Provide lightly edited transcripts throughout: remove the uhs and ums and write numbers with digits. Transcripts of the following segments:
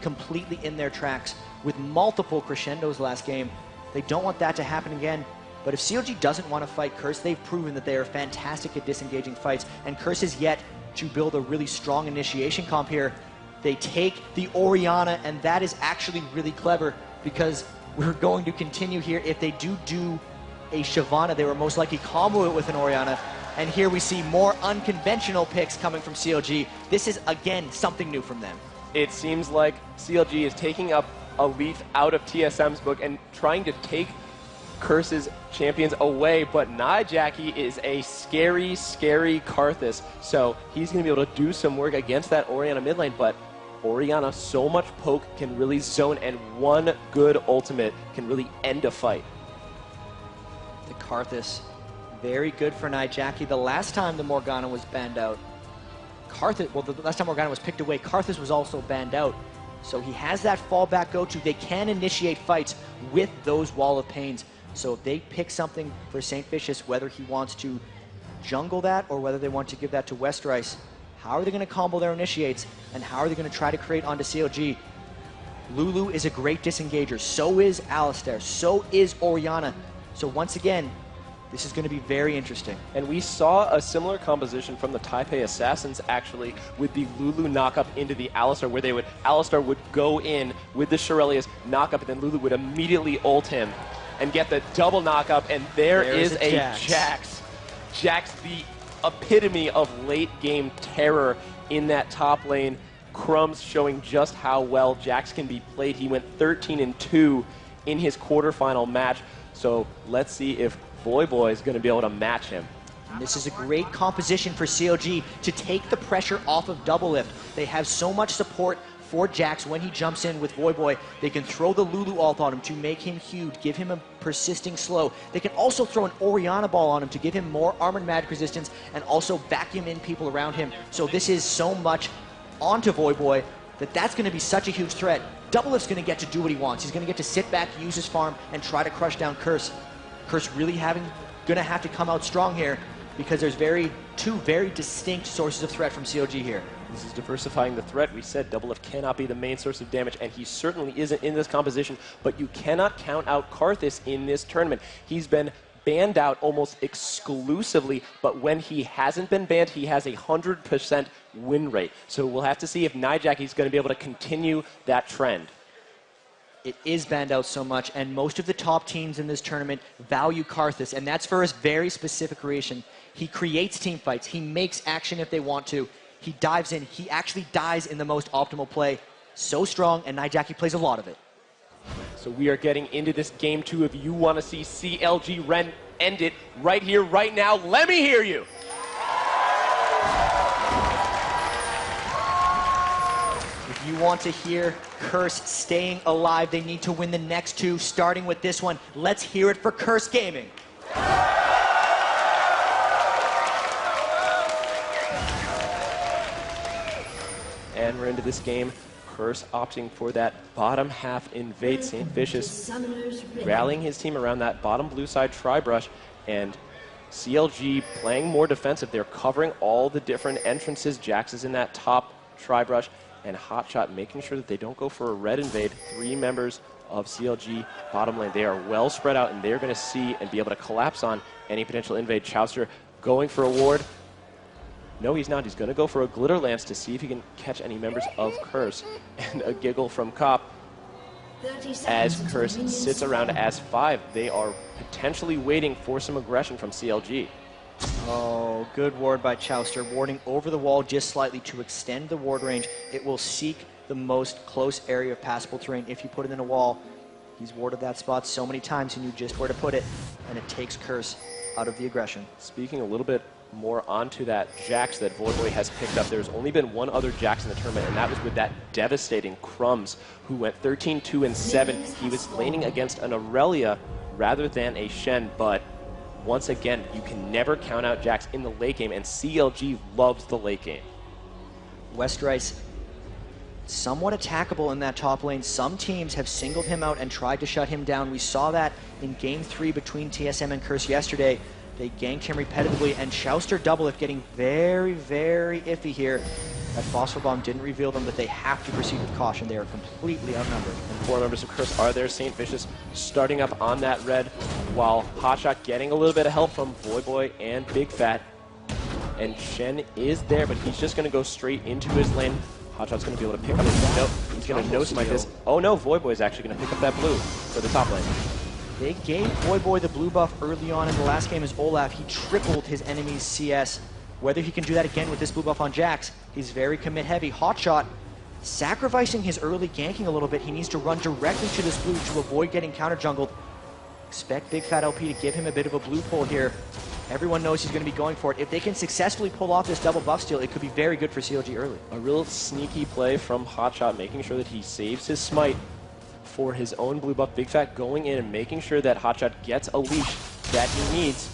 completely in their tracks with multiple crescendos last game. They don't want that to happen again. But if CLG doesn't want to fight Curse, they've proven that they are fantastic at disengaging fights, and Curse is yet to build a really strong initiation comp here. They take the Orianna, and that is actually really clever because we're going to continue here. If they do a Shyvana, they were most likely combo it with an Orianna. And here we see more unconventional picks coming from CLG. This is, again, something new from them. It seems like CLG is taking up a leaf out of TSM's book and trying to take Curse's champions away, but Nyjackie is a scary, scary Karthus. So he's going to be able to do some work against that Orianna mid lane, but Orianna, so much poke can really zone, and one good ultimate can really end a fight. The Karthus, very good for Nyjackie. The last time the Morgana was banned out, the last time Morgana was picked away, Karthus was also banned out. So he has that fallback go-to. They can initiate fights with those Wall of Pains. So if they pick something for St. Vicious, whether he wants to jungle that or whether they want to give that to Westerice, how are they going to combo their initiates, and how are they going to try to create onto CLG? Lulu is a great disengager. So is Alistar. So is Orianna. So once again, this is going to be very interesting. And we saw a similar composition from the Taipei Assassins, actually, with the Lulu knock-up into the Alistar, where Alistar would go in with the Shurelya's knock-up, and then Lulu would immediately ult him and get the double knock-up, and there is a Jax. Jax, the epitome of late-game terror in that top lane. Crumbs showing just how well Jax can be played. He went 13-2 in his quarterfinal match, so let's see if Voyboy is going to be able to match him. And this is a great composition for CLG to take the pressure off of Doublelift. They have so much support for Jax when he jumps in with Voyboy. They can throw the Lulu ult on him to make him huge, give him a persisting slow. They can also throw an Orianna ball on him to give him more armored magic resistance and also vacuum in people around him. So this is so much onto Voyboy that's going to be such a huge threat. Doublelift's going to get to do what he wants. He's going to get to sit back, use his farm, and try to crush down Curse. Curse really going to have to come out strong here because there's two very distinct sources of threat from CLG here. This is diversifying the threat. We said Doublelift cannot be the main source of damage, and he certainly isn't in this composition, but you cannot count out Karthus in this tournament. He's been banned out almost exclusively, but when he hasn't been banned, he has a 100% win rate. So we'll have to see if Nyjackie's going to be able to continue that trend. It is banned out so much, and most of the top teams in this tournament value Karthus, and that's for a very specific reason. He creates team fights. He makes action if they want to. He dives in. He actually dies in the most optimal play. So strong, and Nyjackie plays a lot of it. So we are getting into this game 2. If you want to see CLG Ren end it right here, right now, let me hear you. If you want to hear Curse staying alive, they need to win the next 2, starting with this one. Let's hear it for Curse Gaming. And we're into this game. Curse opting for that bottom half invade. St. Vicious rallying his team around that bottom blue side tri-brush, and CLG playing more defensive. They're covering all the different entrances. Jax is in that top tri-brush, and Hotshot making sure that they don't go for a red invade. 3 members of CLG bottom lane. They are well spread out, and they're going to see and be able to collapse on any potential invade. Chowster going for a ward. No, he's not. He's going to go for a Glitter Lance to see if he can catch any members of Curse. And a giggle from Cop as Curse sits around as 5. They are potentially waiting for some aggression from CLG. Oh, good ward by Chowster, warding over the wall just slightly to extend the ward range. It will seek the most close area of passable terrain if you put it in a wall. He's warded that spot so many times, he knew just where to put it, and it takes Curse out of the aggression. Speaking a little bit more onto that Jax that Voyboy has picked up, there's only been one other Jax in the tournament, and that was with that devastating Crumbs, who went 13-2-7. He was laning against an Aurelia rather than a Shen, but once again, you can never count out Jax in the late game, and CLG loves the late game. Westerice, somewhat attackable in that top lane. Some teams have singled him out and tried to shut him down. We saw that in Game 3 between TSM and Curse yesterday. They ganked him repetitively, and Chowster Doublelift getting very, very iffy here. That Phosphor Bomb didn't reveal them, but they have to proceed with caution. They are completely outnumbered. And 4 members of Curse are there. St. Vicious starting up on that red, while Hotshot getting a little bit of help from Voyboy and Big Fat. And Shen is there, but he's just going to go straight into his lane. Hotshot's going to be able to pick up his note. He's going to no smite this. Oh no, Voyboy is actually going to pick up that blue for the top lane. They gave Voyboy the blue buff early on in the last game as Olaf. He tripled his enemy's CS. Whether he can do that again with this blue buff on Jax, he's very commit heavy. Hotshot sacrificing his early ganking a little bit. He needs to run directly to this blue to avoid getting counter jungled. Expect Big Fat LP to give him a bit of a blue pull here. Everyone knows he's going to be going for it. If they can successfully pull off this double buff steal, it could be very good for CLG early. A real sneaky play from Hotshot, making sure that he saves his smite for his own blue buff. Big Fat going in and making sure that Hotshot gets a leash that he needs.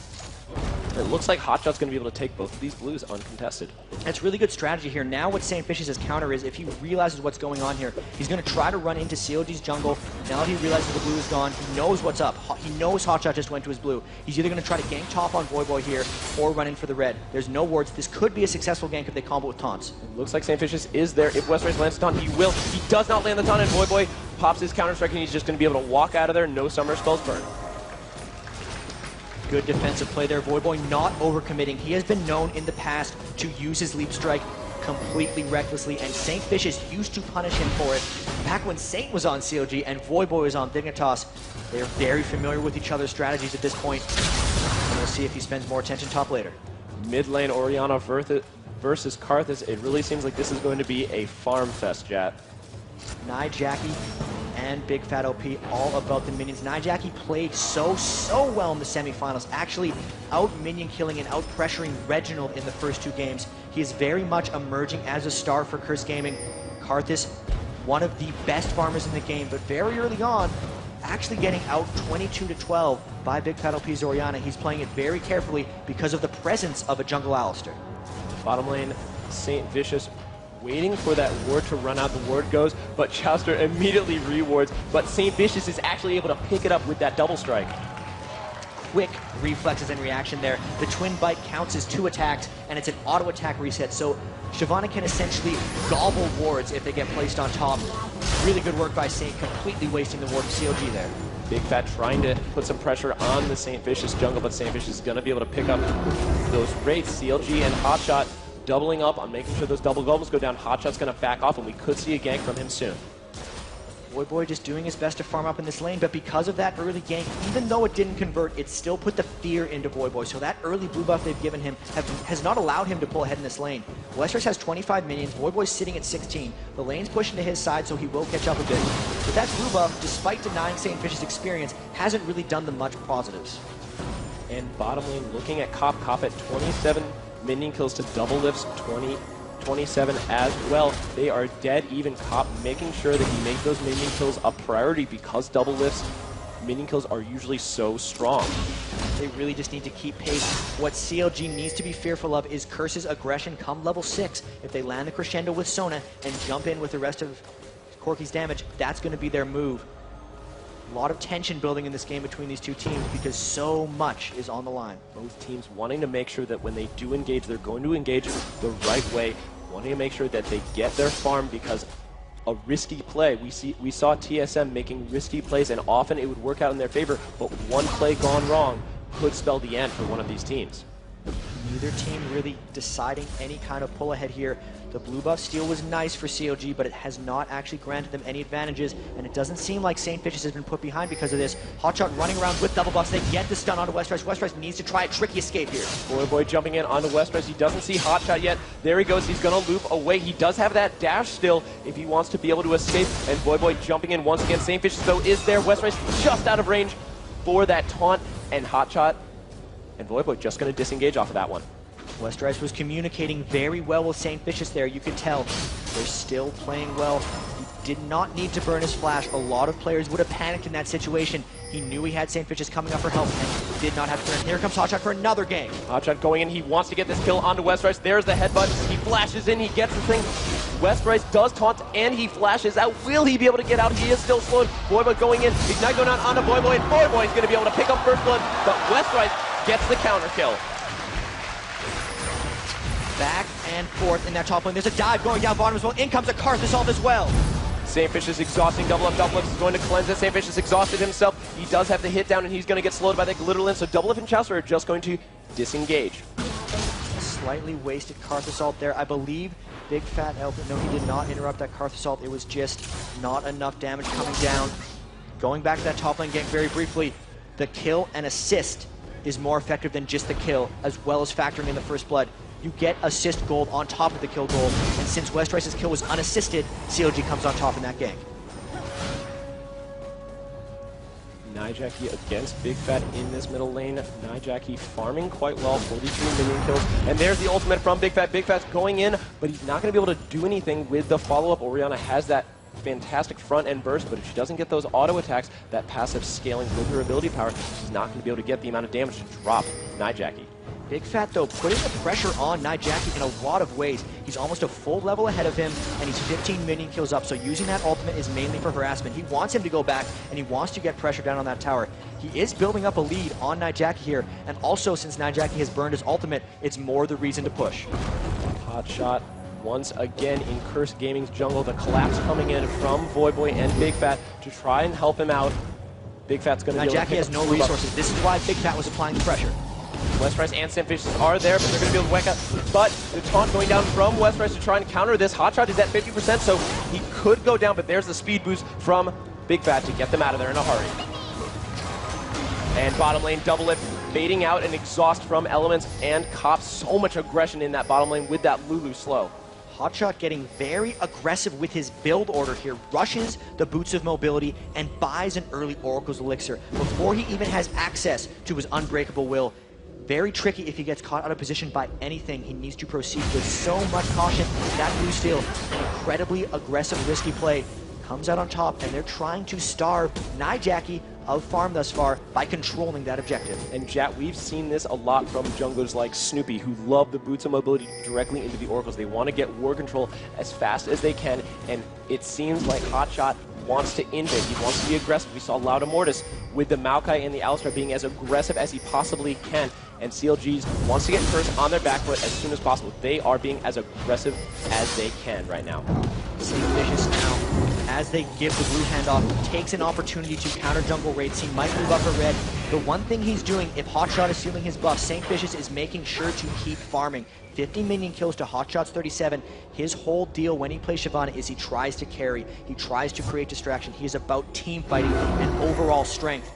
It looks like Hotshot's going to be able to take both of these blues uncontested. That's really good strategy here. Now what St. Vicious' counter is, if he realizes what's going on here, he's going to try to run into CLG's jungle. Now that he realizes the blue is gone, he knows what's up. He knows Hotshot just went to his blue. He's either going to try to gank top on Voyboy here or run in for the red. There's no wards. This could be a successful gank if they combo with taunts. It looks like St. Vicious is there. If Westrice lands the taunt, he will. He does not land the taunt, and Voyboy pops his counter-strike, and he's just going to be able to walk out of there. No summer spells burn. Good defensive play there. Voyboy not overcommitting. He has been known in the past to use his leap strike completely recklessly, and St. Vicious used to punish him for it. Back when Saint was on CLG and Voyboy was on Dignitas, they are very familiar with each other's strategies at this point. And we'll see if he spends more attention top later. Mid lane Orianna versus Karthus. It really seems like this is going to be a farm fest, Jat. Jackie and Big Fat OP all about the minions. Jackie played so well in the semifinals, actually out minion killing and out pressuring Reginald in the first 2 games. He is very much emerging as a star for Curse Gaming. Karthus, one of the best farmers in the game, but very early on, actually getting out 22-12 by Big Fat OP's Orianna. He's playing it very carefully because of the presence of a jungle Alistair. Bottom lane, St. Vicious waiting for that ward to run out. The ward goes, but Chowster immediately rewards, but St. Vicious is actually able to pick it up with that double strike. Quick reflexes and reaction there. The twin bite counts as 2 attacks, and it's an auto attack reset, so Shyvana can essentially gobble wards if they get placed on top. Really good work by Saint, completely wasting the ward of CLG there. Big Fat trying to put some pressure on the St. Vicious jungle, but St. Vicious is going to be able to pick up those rates. CLG and Hotshot doubling up on making sure those double goblins go down. Hotshot's going to back off, and we could see a gank from him soon. Voyboy just doing his best to farm up in this lane, but because of that early gank, even though it didn't convert, it still put the fear into Voyboy. So that early blue buff they've given him has not allowed him to pull ahead in this lane. Westrice has 25 minions, Voyboy's sitting at 16. The lane's pushing to his side, so he will catch up a bit. But that blue buff, despite denying St. Vicious' experience, hasn't really done them much positives. And bottom lane, looking at Cop at 27 minion kills to double lifts, 27 as well. They are dead even. Cop making sure that he makes those minion kills a priority because double lifts, minion kills are usually so strong. They really just need to keep pace. What CLG needs to be fearful of is Curse's aggression come level 6. If they land the crescendo with Sona and jump in with the rest of Corki's damage, that's going to be their move. A lot of tension building in this game between these 2 teams because so much is on the line. Both teams wanting to make sure that when they do engage, they're going to engage the right way, wanting to make sure that they get their farm, because a risky play, we saw TSM making risky plays, and often it would work out in their favor, but one play gone wrong could spell the end for one of these teams. Neither team really deciding any kind of pull ahead here. The blue buff steal was nice for CLG, but it has not actually granted them any advantages, and it doesn't seem like St. Vicious has been put behind because of this. Hotshot running around with double buffs. They get the stun onto Westrice. Westrice needs to try a tricky escape here. Voyboy jumping in onto Westrice. He doesn't see Hotshot yet. There he goes. He's going to loop away. He does have that dash still if he wants to be able to escape, and Voyboy jumping in once again. St. Vicious, though, is there. Westrice just out of range for that taunt, and Hotshot and Voyboy just going to disengage off of that one. Westrice was communicating very well with St. Vicious there. You could tell they're still playing well. He did not need to burn his flash. A lot of players would have panicked in that situation. He knew he had St. Vicious coming up for help and did not have to turn. Here comes Hotshot for another game. Hotshot going in. He wants to get this kill onto Westrice. There's the headbutt. He flashes in. He gets the thing. Westrice does taunt and he flashes out. Will he be able to get out? He is still slowed. Voyboy going in. Ignite going on onto Voyboy, and Voyboy is going to be able to pick up first blood, but Westrice gets the counter kill. Back and forth in that top lane. There's a dive going down bottom as well. In comes a Karth assault as well. Saintfish is exhausting Double Lift is going to cleanse it. Saintfish is exhausted himself. He does have the hit down, and he's going to get slowed by the Glitter Lens, so Double Lift and Chowster are just going to disengage. Slightly wasted Karth assault there. I believe Big Fat Elephant, no, he did not interrupt that Karth assault. It was just not enough damage coming down. Going back to that top lane gank very briefly, the kill and assist is more effective than just the kill, as well as factoring in the first blood. You get assist gold on top of the kill gold, and since Westrice's kill was unassisted, CLG comes on top in that gank. Nijaki against Big Fat in this middle lane. Nijaki farming quite well, 43 minion kills. And there's the ultimate from Big Fat. Big Fat's going in, but he's not going to be able to do anything with the follow-up. Orianna has that fantastic front end burst, but if she doesn't get those auto attacks, that passive scaling with her ability power, she's not going to be able to get the amount of damage to drop Nijaki. Big Fat, though, putting the pressure on Nijaki in a lot of ways. He's almost a full level ahead of him, and he's 15 minion kills up, so using that ultimate is mainly for harassment. He wants him to go back, and he wants to get pressure down on that tower. He is building up a lead on Nijaki here, and also since Nijaki has burned his ultimate, it's more the reason to push. Hot shot once again in Curse Gaming's jungle. The collapse coming in from Voyboy and Big Fat to try and help him out. Big Fat's going to be able to Nijaki has no resources. This is why Big Fat was applying the pressure. Westrice and Saintfish are there, but they're going to be able to whack up. But the taunt going down from Westrice to try and counter this. Hotshot is at 50%, so he could go down, but there's the speed boost from Big Fat to get them out of there in a hurry. And bottom lane, Double Lift baiting out an exhaust from Elements and Cop. So much aggression in that bottom lane with that Lulu slow. Hotshot getting very aggressive with his build order here, rushes the Boots of Mobility and buys an early Oracle's Elixir before he even has access to his Unbreakable Will. Very tricky if he gets caught out of position by anything. He needs to proceed with so much caution. That blue steel, an incredibly aggressive, risky play, comes out on top, and they're trying to starve Nijaki of farm thus far by controlling that objective. And Jat, we've seen this a lot from junglers like Snoopy, who love the Boots of Mobility directly into the Oracles. They want to get war control as fast as they can, and it seems like Hotshot wants to invade. He wants to be aggressive. We saw Lauda Mortis with the Maokai and the Alistar being as aggressive as he possibly can, and CLG's wants to get Curse on their back foot as soon as possible. They are being as aggressive as they can right now. Saintfish now, as they give the blue handoff, takes an opportunity to counter jungle raids. He might move up for red. The one thing he's doing, if Hotshot is stealing his buff, Saintfish is making sure to keep farming. 15 minion kills to Hotshot's 37. His whole deal when he plays Shyvana is he tries to carry. He tries to create distraction. He is about team fighting and overall strength.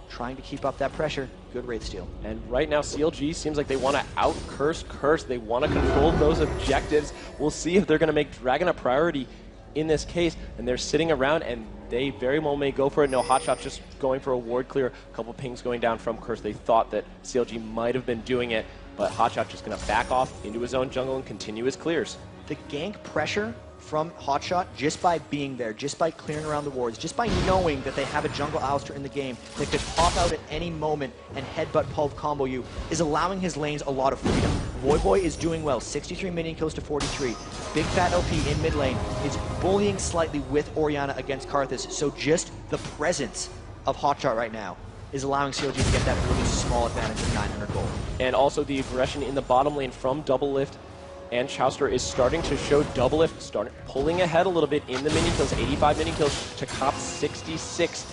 Trying to keep up that pressure. Good Wraith steal. And right now, CLG seems like they want to out-curse Curse. They want to control those objectives. We'll see if they're going to make Dragon a priority in this case. And they're sitting around, and they very well may go for it. No, Hotshot just going for a ward clear. A couple pings going down from Curse. They thought that CLG might have been doing it, but Hotshot just going to back off into his own jungle and continue his clears. The gank pressure from Hotshot, just by being there, just by clearing around the wards, just by knowing that they have a jungle Alistar in the game that could pop out at any moment and headbutt pulve combo you, is allowing his lanes a lot of freedom. Voyboy is doing well, 63 minion kills to 43. Big Fat LP in mid lane is bullying slightly with Orianna against Karthus, so just the presence of Hotshot right now is allowing CLG to get that really small advantage of 900 gold. And also the aggression in the bottom lane from Double Lift and Chowster is starting to show. Double Lift pulling ahead a little bit in the minion kills, 85 minion kills to Cop's 66.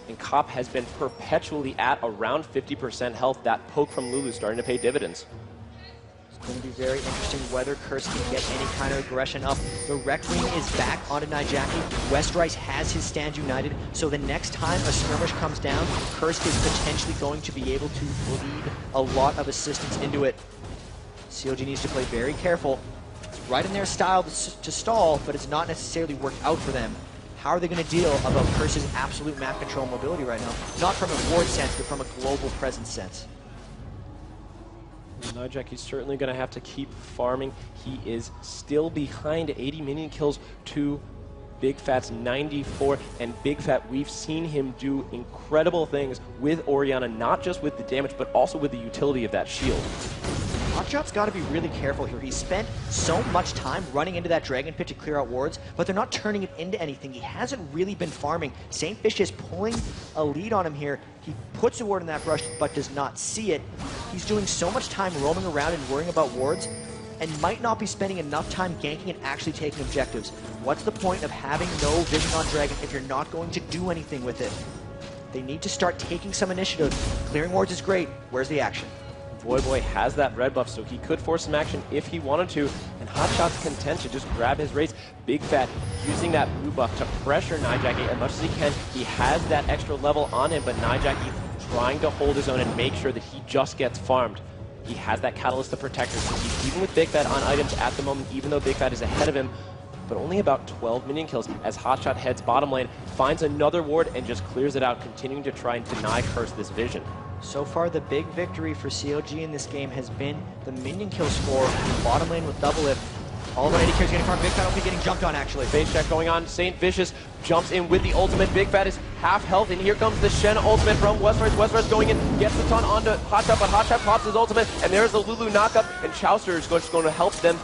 And Cop has been perpetually at around 50% health. That poke from Lulu starting to pay dividends. It's going to be very interesting whether Curse can get any kind of aggression up. The Requiem is back onto Nijaki. Westrice has his stand united, so the next time a skirmish comes down, Curse is potentially going to be able to bleed a lot of assistance into it. CLG needs to play very careful. It's right in their style to stall, but it's not necessarily worked out for them. How are they going to deal about Curse's absolute map control mobility right now? Not from a ward sense, but from a global presence sense. Nijaki's certainly going to have to keep farming. He is still behind 80 minion kills to Big Fat's 94, and Big Fat, we've seen him do incredible things with Orianna, not just with the damage, but also with the utility of that shield. Hotshot's got to be really careful here. He spent so much time running into that Dragon Pit to clear out wards, but they're not turning it into anything. He hasn't really been farming. Saintfish is pulling a lead on him here. He puts a ward in that brush, but does not see it. He's doing so much time roaming around and worrying about wards, and might not be spending enough time ganking and actually taking objectives. What's the point of having no vision on Dragon if you're not going to do anything with it? They need to start taking some initiative. Clearing wards is great. Where's the action? Voyboy has that red buff, so he could force some action if he wanted to, and Hotshot's content to just grab his race. Big Fat using that blue buff to pressure Nijaki as much as he can. He has that extra level on him, but Nijaki trying to hold his own and make sure that he just gets farmed. He has that Catalyst to protect her, so he's even with Big Fat on items at the moment, even though Big Fat is ahead of him. But only about 12 minion kills as Hotshot heads bottom lane, finds another ward, and just clears it out, continuing to try and deny Curse this vision. So far, the big victory for CLG in this game has been the minion kill score in bottom lane with double lift. All of our AD carries getting farmed. Big Fat will be getting jumped on, actually. Phase check going on. Saint Vicious jumps in with the ultimate. Big Fat is half health, and here comes the Shen ultimate from Westrise. Westrise going in, gets the ton onto Hotshot, but Hotshot pops his ultimate, and there's the Lulu knockup, and Chowster is just going to help them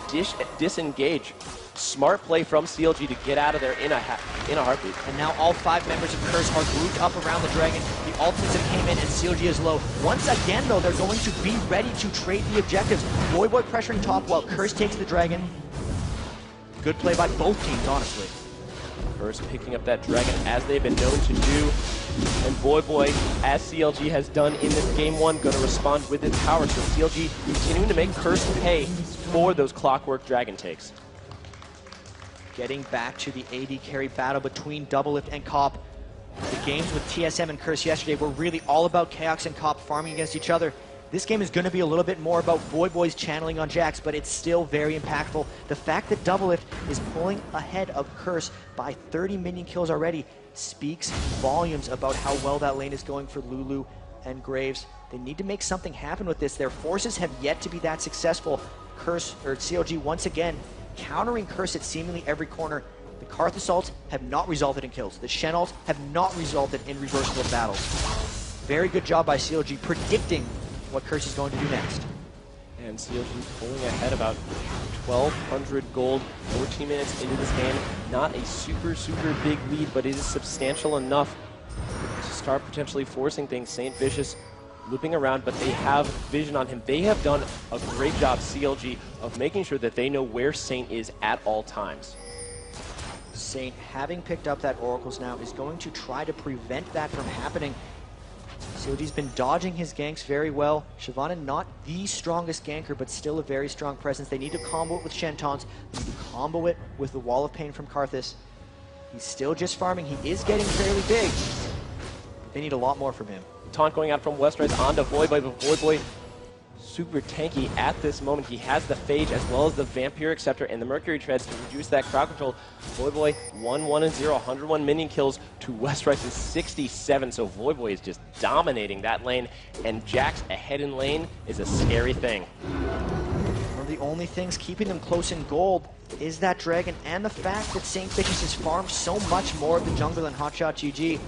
disengage. Smart play from CLG to get out of there in a heartbeat. And now all 5 members of Curse are grouped up around the Dragon. The ultimates have came in and CLG is low. Once again, though, they're going to be ready to trade the objectives. Voyboy pressuring top while Curse takes the Dragon. Good play by both teams, honestly. Curse picking up that Dragon as they've been known to do. And Voyboy, as CLG has done in this game 1, going to respond with its power. So CLG continuing to make Curse pay for those clockwork Dragon takes. Getting back to the AD carry battle between Doublelift and Cop. The games with TSM and Curse yesterday were really all about Chaos and Cop farming against each other. This game is going to be a little bit more about Voyboy's channeling on Jax, but it's still very impactful. The fact that Doublelift is pulling ahead of Curse by 30 minion kills already speaks volumes about how well that lane is going for Lulu and Graves. They need to make something happen with this. Their forces have yet to be that successful. Curse, or CLG, once again, countering Curse at seemingly every corner. The Karth assaults have not resulted in kills. The Shen ults have not resulted in reversible battles. Very good job by CLG predicting what Curse is going to do next. And CLG pulling ahead about 1,200 gold, 14 minutes into this game. Not a super big lead, but it is substantial enough to start potentially forcing things. Saint Vicious looping around, but they have vision on him. They have done a great job, CLG, of making sure that they know where Saint is at all times. Saint, having picked up that Oracles now, is going to try to prevent that from happening. CLG's been dodging his ganks very well. Shyvana not the strongest ganker, but still a very strong presence. They need to combo it with Shen taunts. They need to combo it with the Wall of Pain from Karthus. He's still just farming. He is getting fairly big. But they need a lot more from him. Taunt going out from Westrise onto Voyboy, but Voyboy super tanky at this moment. He has the Phage as well as the Vampiric Scepter and the Mercury Treads to reduce that crowd control. Voyboy 1-1-0, 101 minion kills to Westrise's 67, so Voyboy is just dominating that lane, and Jax ahead in lane is a scary thing. One of the only things keeping them close in gold is that Dragon and the fact that Saint Vicious has farmed so much more of the jungle than Hotshot GG.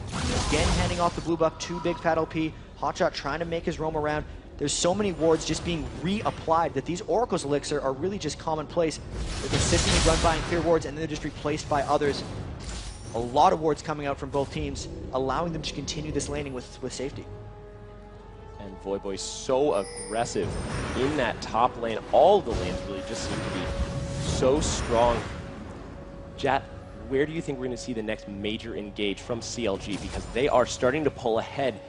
Again, handing off the blue buff to Big Fat LP. Hotshot trying to make his roam around. There's so many wards just being reapplied that these Oracle's Elixir are really just commonplace. They're consistently run by and clear wards, and then they're just replaced by others. A lot of wards coming out from both teams, allowing them to continue this laning with safety. And Voyboy so aggressive in that top lane. All the lanes really just seem to be so strong. Jat, where do you think we're going to see the next major engage from CLG? Because they are starting to pull ahead,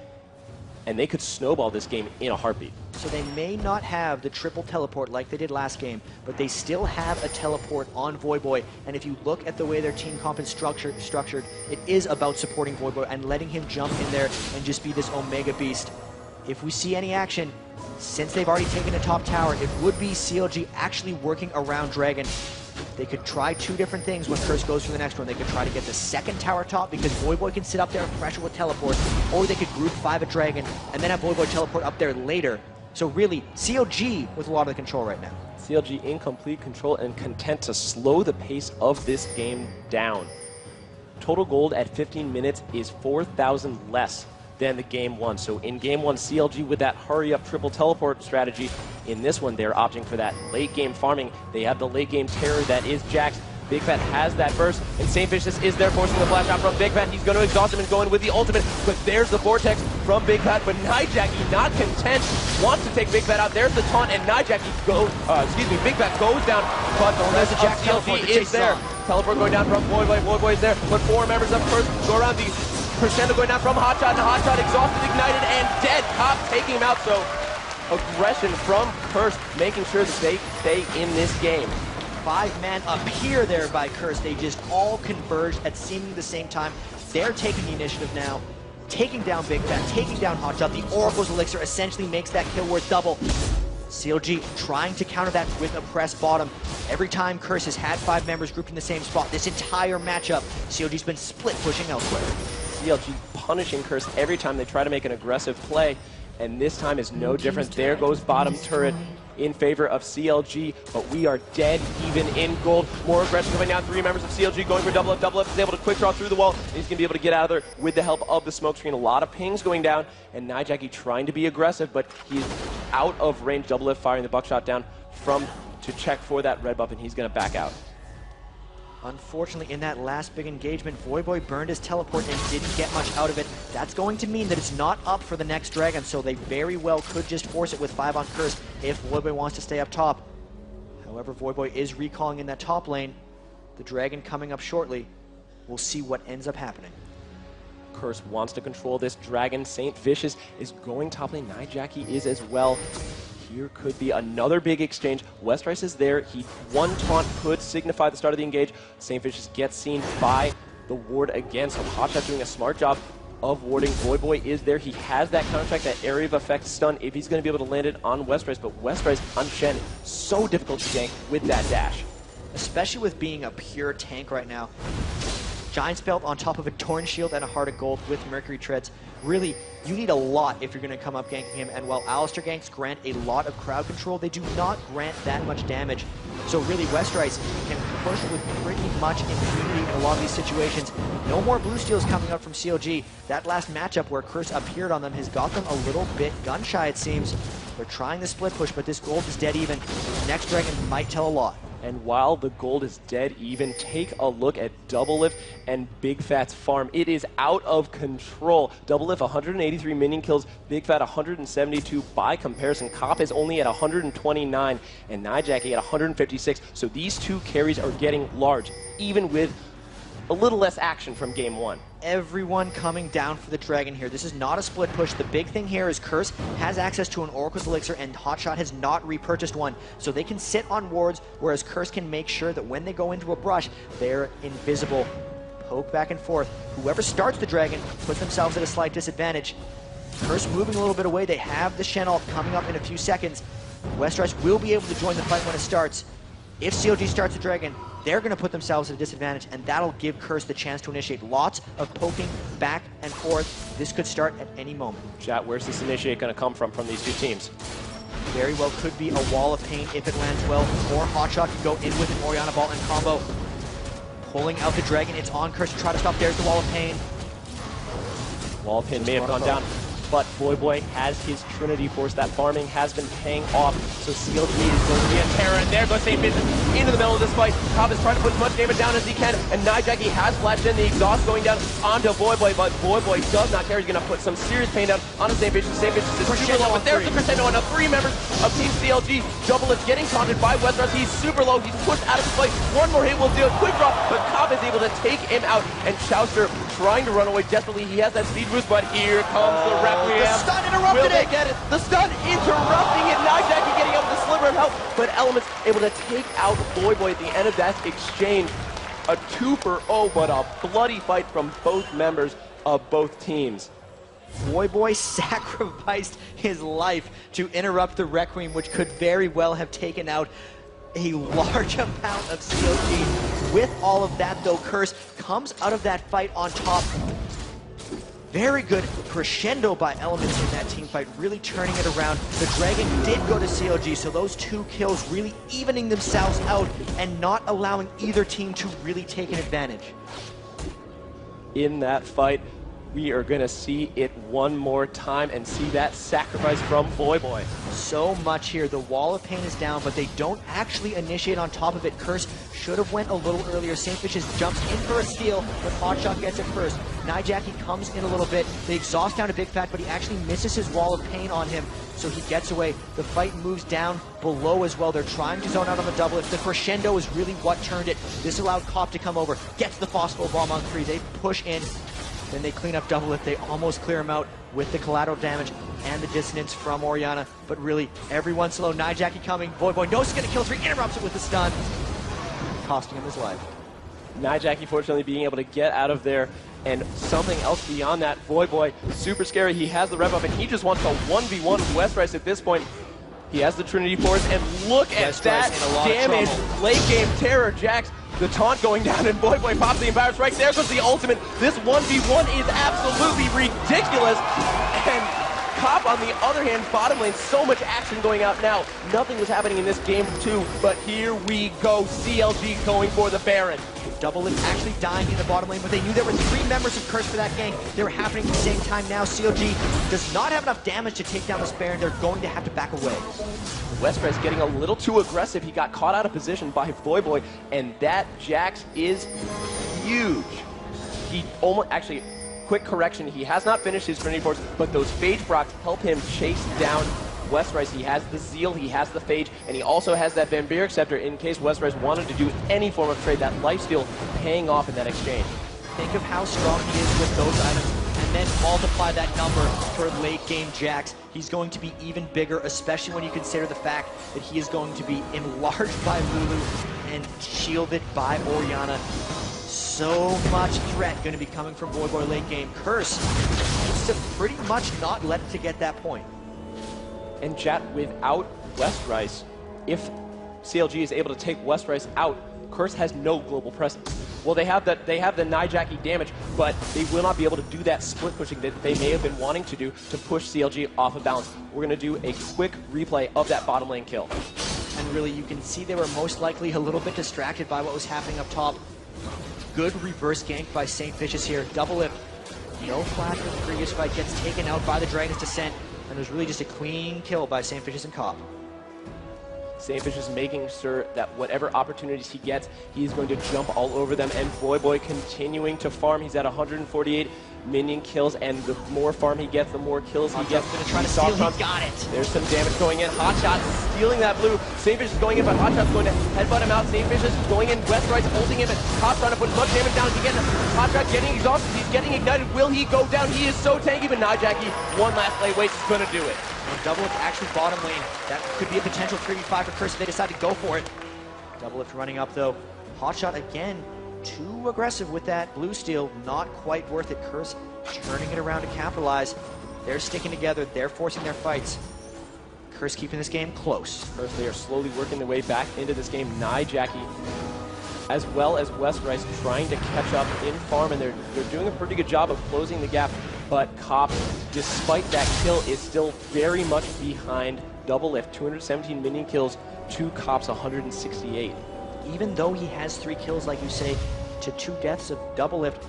and they could snowball this game in a heartbeat. So they may not have the triple teleport like they did last game, but they still have a teleport on Voyboy. And if you look at the way their team comp is structured, it is about supporting Voyboy and letting him jump in there and just be this Omega Beast. If we see any action, since they've already taken a top tower, it would be CLG actually working around Dragon. They could try 2 different things when Curse goes for the next one. They could try to get the second tower top because Voyboy can sit up there and pressure with teleport, or they could group 5 a Dragon and then have Voyboy teleport up there later. So really, CLG with a lot of the control right now. CLG in complete control and content to slow the pace of this game down. Total gold at 15 minutes is 4,000 less than the game 1. So in game 1, CLG with that hurry up triple teleport strategy. In this one, they're opting for that late game farming. They have the late game terror that is Jax. Big Fat has that burst, and St. Vicious is there forcing the flash out from Big Fat. He's going to exhaust him and go in with the ultimate, but there's the Vortex from Big Fat, but Nijaki not content, wants to take Big Fat out. There's the taunt, and Nijaki goes, Big Fat goes down, but the rest of CLG is there. Teleport going down from Voyboy, Voyboy's there, but 4 members of Curse go around the crescendo going down from Hotshot, and Hotshot exhausted, ignited, and dead. Cop taking him out, so aggression from Curse, making sure that they stay in this game. 5-man appear there by Curse. They just all converged at seemingly the same time. They're taking the initiative now, taking down Big Fat, taking down Hotshot. The Oracle's Elixir essentially makes that kill worth double. CLG trying to counter that with a press bottom. Every time Curse has had 5 members grouped in the same spot, this entire matchup, CLG's been split pushing elsewhere. CLG punishing Curse every time they try to make an aggressive play, and this time is no different. There goes bottom turret in favor of CLG, but we are dead even in gold. More aggression coming down. 3 members of CLG going for double up. Double up is able to quick draw through the wall. He's going to be able to get out of there with the help of the smoke screen. A lot of pings going down, and Nijaki trying to be aggressive, but he's out of range. Double lift firing the buckshot down to check for that red buff, and he's going to back out. Unfortunately, in that last big engagement, Voyboy burned his teleport and didn't get much out of it. That's going to mean that it's not up for the next Dragon, so they very well could just force it with 5 on Curse if Voyboy wants to stay up top. However, Voyboy is recalling in that top lane. The Dragon coming up shortly. We'll see what ends up happening. Curse wants to control this Dragon. St. Vicious is going top lane. Nijaki is as well. Here could be another big exchange. Westrice is there. One taunt could signify the start of the engage. St. Vicious gets seen by the ward again, so Hotshot doing a smart job of warding. Voyboy is there. He has that counter-attack, that area of effect stun, if he's going to be able to land it on Westrice, but Westrice on Shen, so difficult to gank with that dash. Especially with being a pure tank right now. Giant's Belt on top of a Torn Shield and a Heart of Gold with Mercury Treads. Really, you need a lot if you're going to come up ganking him, and while Alistar ganks grant a lot of crowd control, they do not grant that much damage. So really, Westrice can push with pretty much impunity in a lot of these situations. No more blue steals coming up from CLG. That last matchup where Curse appeared on them has got them a little bit gun-shy, it seems. They're trying the split push, but this gold is dead even. Next Dragon might tell a lot. And while the gold is dead even, take a look at Double Lift and Big Fat's farm. It is out of control. Double Lift 183 minion kills, Big Fat 172 by comparison. Cop is only at 129 and Nijaki at 156. So these two carries are getting large, even with a little less action from game 1. Everyone coming down for the Dragon here. This is not a split push. The big thing here is Curse has access to an Oracle's Elixir and Hotshot has not repurchased one. So they can sit on wards, whereas Curse can make sure that when they go into a brush, they're invisible. Poke back and forth. Whoever starts the Dragon puts themselves at a slight disadvantage. Curse moving a little bit away. They have the Shen ult coming up in a few seconds. Westrice will be able to join the fight when it starts. If CLG starts the Dragon, they're going to put themselves at a disadvantage, and that'll give Curse the chance to initiate lots of poking back and forth. This could start at any moment. Chat, where's this initiate going to come from these two teams? Very well could be a Wall of Pain if it lands well, or Hotshot could go in with an Orianna Ball and combo. Pulling out the Dragon, it's on Curse to try to stop. There's the Wall of Pain. Wall of Pain may have gone down, but Voyboy has his Trinity Force. That farming has been paying off, so CLG is going to be a terror, and there goes St. Vicious into the middle of this fight. Cobb is trying to put as much damage down as he can, and Nijaki has flashed in the exhaust going down onto Voyboy, but Voyboy does not care. He's going to put some serious pain down onto St. Vicious. St. Vicious is super low, but there's the crescendo on 3 members of Team CLG. Double Lift getting taunted by Westrice. He's super low. He's pushed out of the fight. One more hit will do a quick drop, but Cobb is able to take him out, and Chauster trying to run away desperately. He has that speed boost, but here comes the Requiem. The stun interrupted Will they it. get it? The stun interrupting it. Nijaki getting up with a sliver of help, but Elements able to take out Voyboy at the end of that exchange. A 2-for-0, but a bloody fight from both members of both teams. Voyboy sacrificed his life to interrupt the Requiem, which could very well have taken out a large amount of CLG. With all of that, though, Curse comes out of that fight on top. Very good crescendo by Elements in that team fight, really turning it around. The Dragon did go to CLG, so those 2 kills really evening themselves out and not allowing either team to really take an advantage. In that fight, we are going to see it one more time and see that sacrifice from Voyboy. So much here. The wall of pain is down, but they don't actually initiate on top of it. Curse should have went a little earlier. St. Fishes jumps in for a steal, but Hotshot gets it first. Nijaki comes in a little bit. They exhaust down to Big Fat, but he actually misses his wall of pain on him, so he gets away. The fight moves down below as well. They're trying to zone out on the double. The crescendo is really what turned it. This allowed Cop to come over, gets the Phospho Bomb on 3. They push in. Then they clean up double lift. They almost clear him out with the collateral damage and the dissonance from Orianna. But really, everyone's slow. Nijaki coming. Voyboy knows he's going to kill 3. Interrupts it with the stun, costing him his life. Nijaki fortunately being able to get out of there. And something else beyond that, Voyboy, super scary. He has the rev up and he just wants to 1v1 Westrice at this point. He has the Trinity Force, and look at that damage. Late game terror. Jax, the taunt going down, and Voyboy pops the Embarrass. Right there goes the ultimate. This 1v1 is absolutely ridiculous. And Cop, on the other hand, bottom lane, so much action going out now. Nothing was happening in this game too, but here we go. CLG going for the Baron. Double Lift actually dying in the bottom lane, but they knew there were 3 members of Curse for that gang. They were happening at the same time now. CLG does not have enough damage to take down this Baron. They're going to have to back away. Westrice getting a little too aggressive. He got caught out of position by Voyboy, and that Jax is huge. He almost, actually, quick correction, he has not finished his Trinity Force, but those Phage procs help him chase down Westrice. He has the Zeal, he has the Phage, and he also has that Vampiric Scepter in case Westrice wanted to do any form of trade. That lifesteal paying off in that exchange. Think of how strong he is with those items, and then multiply that number for late game Jax. He's going to be even bigger, especially when you consider the fact that he is going to be enlarged by Lulu and shielded by Orianna. So much threat going to be coming from Voyboy late game. Curse needs to pretty much not let it to get that point. And chat, without Westrice, if CLG is able to take Westrice out, Curse has no global presence. Well, they have the Nijaki damage, but they will not be able to do that split pushing that they may have been wanting to do to push CLG off of balance. We're going to do a quick replay of that bottom lane kill. And really, you can see they were most likely a little bit distracted by what was happening up top. Good reverse gank by St. Fishes here. Double Lift. No flash from the previous fight. Gets taken out by the Dragon's Descent. And it was really just a clean kill by St. Fishes and Cop. St. Fishes making sure that whatever opportunities he gets, he's going to jump all over them. And Voyboy continuing to farm. He's at 148 minion kills, and the more farm he gets, the more kills he gets. Going to try to steal. He got it. There's some damage going in. Hotshot stealing that blue. St. Fishes going in, but Hotshot's going to headbutt him out. St. Fishes going in. Westrice holding him, and Cop trying to put as much damage down as he can. Hotshot getting exhausted. He's getting ignited. Will he go down? He is so tanky, but Nijaki, one last late wait, is going to do it. And Double Lift actually bottom lane. That could be a potential 3v5 for Curse if they decide to go for it. Double Lift running up though. Hotshot again, too aggressive with that blue steal. Not quite worth it. Curse turning it around to capitalize. They're sticking together. They're forcing their fights. Curse keeping this game close. Curse, they are slowly working their way back into this game. Nijaki, as well as Westrice, trying to catch up in farm, and they're doing a pretty good job of closing the gap. But Cop, despite that kill, is still very much behind Double Lift. 217 minion kills to Cop's 168. Even though he has 3 kills, like you say, to 2 deaths of Double Lift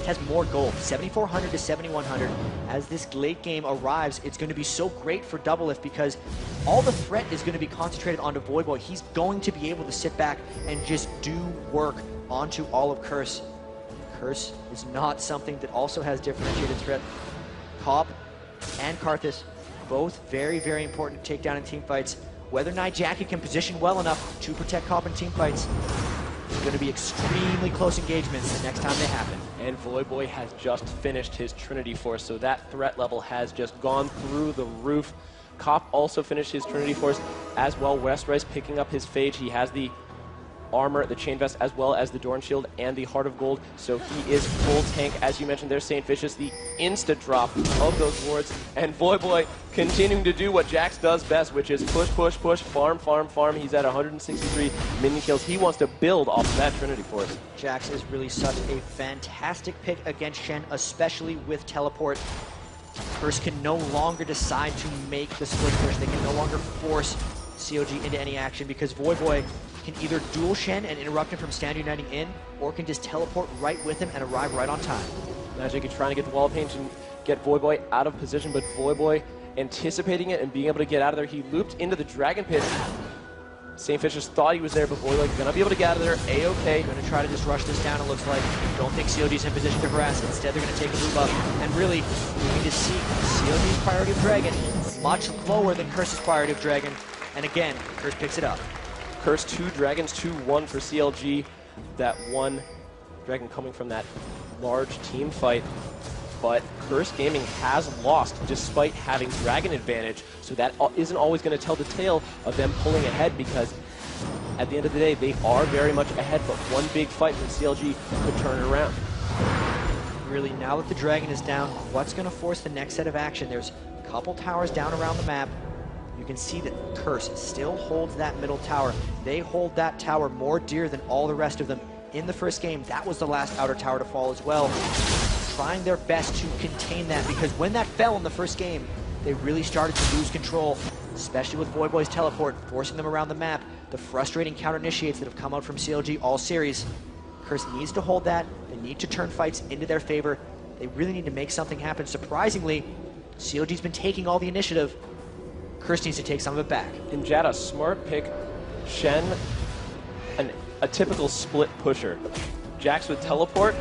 has more gold, 7,400 to 7,100. As this late game arrives, it's going to be so great for Double Lift because all the threat is going to be concentrated onto Voyboy. He's going to be able to sit back and just do work onto all of Curse. Curse is not something that also has differentiated threat. Cop and Karthus, both very, very important to take down in team fights. Whether Nijaki can position well enough to protect Cop in team fights, it's going to be extremely close engagements the next time they happen. And Voyboy has just finished his Trinity Force, so that threat level has just gone through the roof. Cop also finished his Trinity Force as well. Westrice picking up his Phage. He has the armor, the chain vest, as well as the Dorn Shield and the Heart of Gold, so he is full tank. As you mentioned, there's St. Fishes, the insta drop of those wards, and Voyboy continuing to do what Jax does best, which is push, push, push, farm, farm, farm. He's at 163 minion kills. He wants to build off of that Trinity Force. Jax is really such a fantastic pick against Shen, especially with teleport. Curse can no longer decide to make the split push. They can no longer force CLG into any action because Voyboy can either duel Shen and interrupt him from stand uniting in, or can just teleport right with him and arrive right on time. Magic is trying to get the wall of pain and get Voyboy out of position, but Voyboy anticipating it and being able to get out of there. He looped into the Dragon Pit. St. Fishes thought he was there, but Voyboy gonna be able to get out of there. A-okay. Gonna try to just rush this down, it looks like. Don't think CLG's in position to harass. Instead, they're gonna take a move up. And really, we need to see CLG's priority of Dragon much lower than Curse's priority of Dragon. And again, Curse picks it up. Curse 2 Dragons, 2-1 for CLG. That one Dragon coming from that large team fight. But Curse Gaming has lost despite having Dragon advantage, so that isn't always going to tell the tale of them pulling ahead, because at the end of the day, they are very much ahead, but one big fight from CLG could turn it around. Really, now that the Dragon is down, what's going to force the next set of action? There's a couple towers down around the map. You can see that Curse still holds that middle tower. They hold that tower more dear than all the rest of them. In the first game, that was the last outer tower to fall as well. Trying their best to contain that, because when that fell in the first game, they really started to lose control, especially with Voyboy's teleport, forcing them around the map. The frustrating counter-initiates that have come out from CLG all series. Curse needs to hold that. They need to turn fights into their favor. They really need to make something happen. Surprisingly, CLG's been taking all the initiative. Curse needs to take some of it back. In Jada, smart pick. Shen, a typical split pusher. Jax with teleport,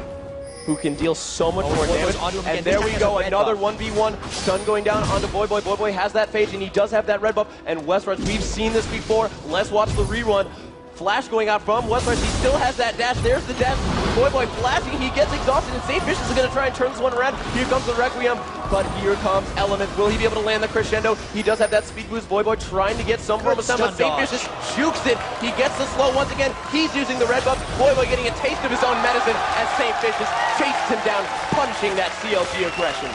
who can deal so much more damage. And there we go, another 1v1. Stun going down onto Voyboy. Voyboy has that phase, and he does have that red buff. And Westrush, we've seen this before. Let's watch the rerun. Flash going out from Westrush. He still has that dash. There's the dash. Voyboy flashing. He gets exhausted, and St. Fishes is going to try and turn this one around. Here comes the Requiem, but here comes Element. Will he be able to land the crescendo? He does have that speed boost. Voyboy trying to get some form of stun, but St. Fishes jukes it. He gets the slow once again. He's using the red buff. Voyboy getting a taste of his own medicine as St. Fishes chases him down, punishing that CLG aggression.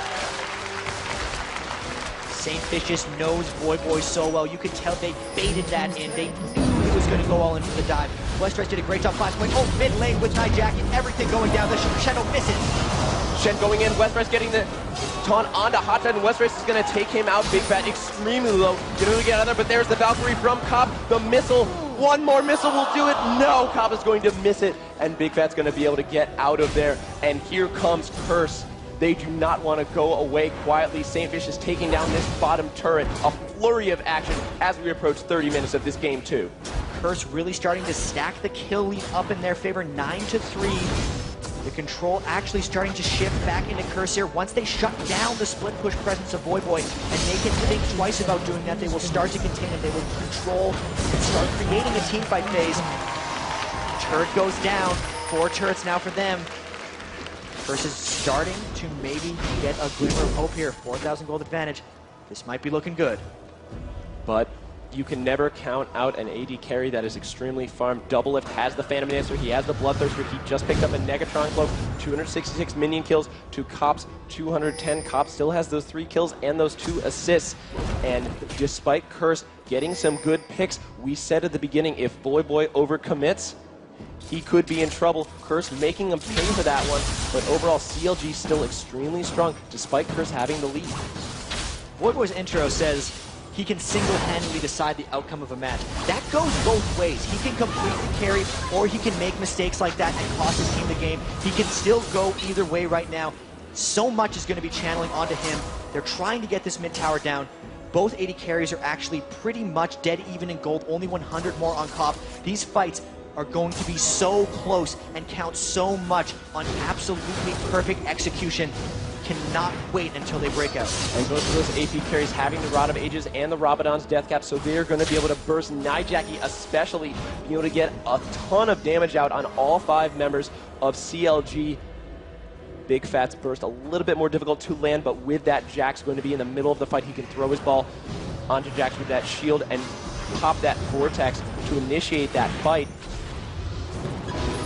St. Fishes knows Voyboy so well. You could tell they baited that in. They knew he was going to go all in for the dive. Westrush did a great job flashpoint. Oh, mid lane with Hijack and everything going down. The Shadow misses. Shen going in. Westrush getting the taunt onto Hotshot, and Westrush is going to take him out. Big Fat extremely low. Gonna get out of there, but there's the Valkyrie from Cop. The missile. One more missile will do it. No, Cop is going to miss it, and Big Fat's going to be able to get out of there. And here comes Curse. They do not want to go away quietly. St. Fish is taking down this bottom turret. A flurry of action as we approach 30 minutes of this game 2. Curse really starting to stack the kill lead up in their favor, 9-3. The control actually starting to shift back into Curse here. Once they shut down the split push presence of Voyboy and make it think twice about doing that, they will start to contain it. They will control and start creating a teamfight phase. Turret goes down. 4 turrets now for them. Curse is starting to maybe get a glimmer of hope here. 4,000 gold advantage. This might be looking good. But you can never count out an AD carry that is extremely farmed. Doublelift has the Phantom Dancer, he has the Bloodthirster, he just picked up a Negatron Cloak, 266 minion kills to Cop's 210. Cop still has those 3 kills and those 2 assists. And despite Curse getting some good picks, we said at the beginning, if Voyboy overcommits, he could be in trouble. Curse making him pay for that one, but overall CLG still extremely strong despite Curse having the lead. Voyboy's intro says he can single-handedly decide the outcome of a match. That goes both ways. He can completely carry, or he can make mistakes like that and cost his team the game. He can still go either way right now. So much is going to be channeling onto him. They're trying to get this mid tower down. Both 80 carries are actually pretty much dead even in gold, only 100 more on Cop. These fights are going to be so close and count so much on absolutely perfect execution. Cannot wait until they break out. And both of those AP carries having the Rod of Ages and the Rabadon's Death Cap, so they're going to be able to burst Nijaki, especially being able to get a ton of damage out on all 5 members of CLG. Big Fat's burst a little bit more difficult to land, but with that, Jax going to be in the middle of the fight. He can throw his ball onto Jax with that shield and pop that Vortex to initiate that fight.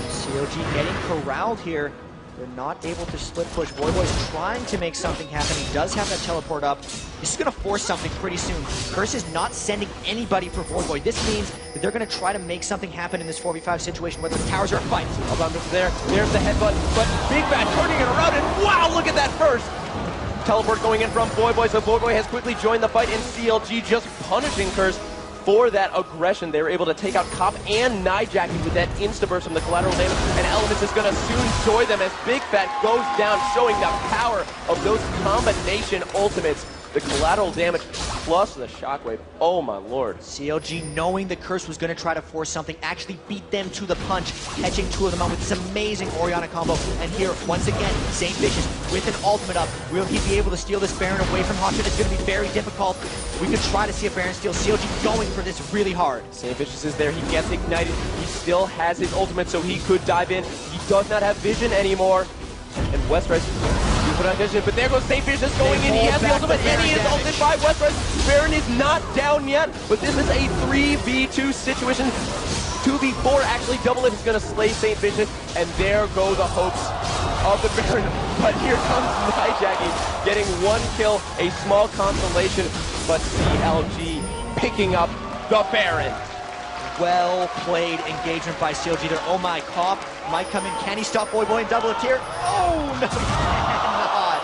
CLG getting corralled here. They're not able to split push. Voyboy's trying to make something happen. He does have that teleport up. This is going to force something pretty soon. Curse is not sending anybody for Voyboy. This means that they're going to try to make something happen in this 4v5 situation, whether the towers are a fight. Hold on, there's the headbutt, but Big Fat turning it around, and wow, look at that first! Teleport going in from Voyboy, so Voyboy has quickly joined the fight, and CLG just punishing Curse. for that aggression. They were able to take out Cop and Nijacking with that insta-burst from the collateral damage, and Elements is going to soon join them as Big Fat goes down, showing the power of those combination ultimates. The collateral damage plus the shockwave. Oh my lord. CLG, knowing the Curse was going to try to force something, actually beat them to the punch, catching two of them out with this amazing Orianna combo. And here, once again, St. Vicious with an ultimate up. Will he be able to steal this Baron away from Hotshot? It's going to be very difficult. We could try to see a Baron steal. CLG going for this really hard. St. Vicious is there. He gets ignited. He still has his ultimate, so he could dive in. He does not have vision anymore. And Westrise, you put on vision, but there goes St. Vicious going in. He has the ultimate, and he is ulted by Westrise. Baron is not down yet, but this is a 3v2 situation. 2v4, actually, Doublelift is going to slay St. Vicious, and there go the hopes of the Baron. But here comes Nijacking, getting one kill, a small consolation, but CLG picking up the Baron. Well played engagement by CLG there. Oh my, Cop might come in. Can he stop Voyboy and Doublelift here? Oh, no, he cannot.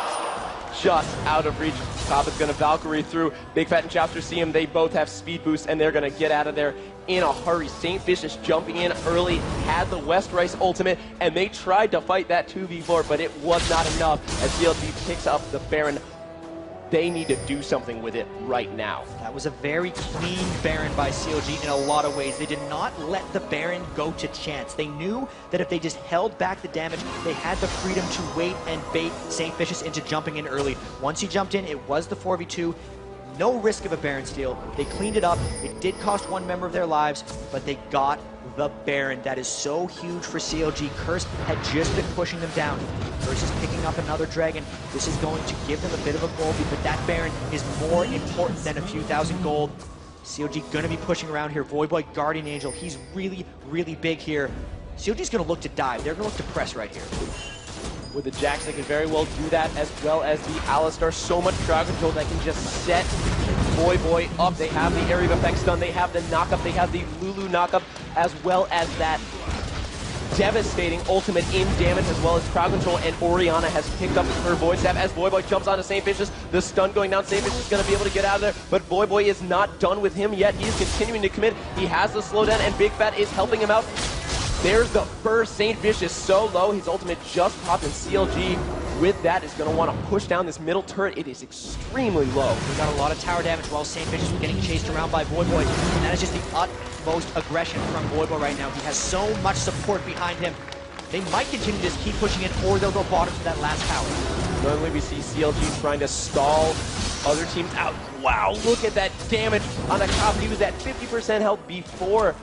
Just out of reach. Cop is going to Valkyrie through. Big Fat and Chapter see him. They both have speed boost, and they're going to get out of there in a hurry. St. Vicious jumping in early, had the Westrise ultimate, and they tried to fight that 2v4, but it was not enough as CLG picks up the Baron. They need to do something with it right now. That was a very clean Baron by CLG in a lot of ways. They did not let the Baron go to chance. They knew that if they just held back the damage, they had the freedom to wait and bait St. Vicious into jumping in early. Once he jumped in, it was the 4v2. No risk of a Baron steal. They cleaned it up. It did cost one member of their lives, but they got the Baron. That is so huge for CLG. Curse had just been pushing them down. Curse is picking up another dragon. This is going to give them a bit of a gold lead, but that Baron is more important than a few thousand gold. CLG gonna be pushing around here. Voyboy, Guardian Angel, he's really, really big here. CLG's gonna look to dive. They're gonna look to press right here. With the Jax, they can very well do that, as well as the Alistar. So much crowd control that can just set Voyboy up. They have the area of effect stun, they have the knockup, they have the Lulu knockup, as well as that devastating ultimate in damage, as well as crowd control. And Orianna has picked up her Void Staff as Voyboy jumps onto St. Vicious. The stun going down, St. Vicious is going to be able to get out of there, but Voyboy is not done with him yet. He's continuing to commit. He has the slowdown, and Big Fat is helping him out. There's the first St. Vicious so low. His ultimate just popped, and CLG with that is going to want to push down this middle turret. It is extremely low. We got a lot of tower damage while St. Vicious was getting chased around by Voyboy, and that is just the utmost aggression from Voyboy right now. He has so much support behind him. They might continue to just keep pushing it, or they'll go bottom to that last tower. Normally we see CLG trying to stall other teams out. Wow, look at that damage on the Cop. He was at 50% health before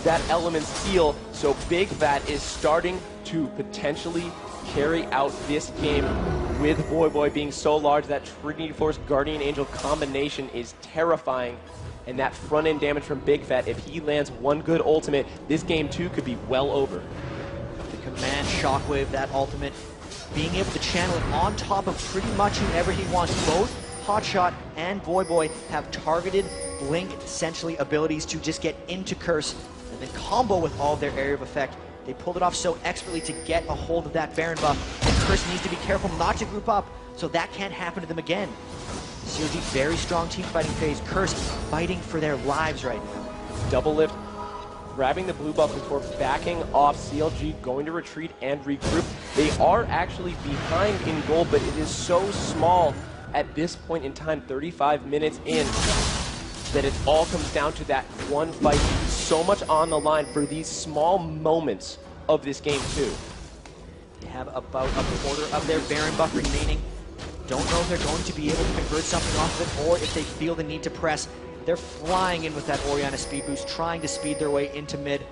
that Element's heal, so Big Fat is starting to potentially carry out this game with Voyboy being so large. That Trinity Force Guardian Angel combination is terrifying, and that front-end damage from Big Fat, if he lands one good ultimate, this game too could be well over. The command shockwave, that ultimate, being able to channel it on top of pretty much whoever he wants. Both Hotshot and Voyboy have targeted blink, essentially, abilities to just get into Curse, and then combo with all of their area of effect. They pulled it off so expertly to get a hold of that Baron buff, and Curse needs to be careful not to group up, so that can't happen to them again. CLG, very strong team fighting phase. Curse fighting for their lives right now. Doublelift grabbing the blue buff before backing off. CLG going to retreat and regroup. They are actually behind in gold, but it is so small at this point in time, 35 minutes in, that it all comes down to that one fight. So much on the line for these small moments of this game too. They have about a quarter of their Baron buff remaining. Don't know if they're going to be able to convert something off of it, or if they feel the need to press. They're flying in with that Orianna speed boost, trying to speed their way into mid.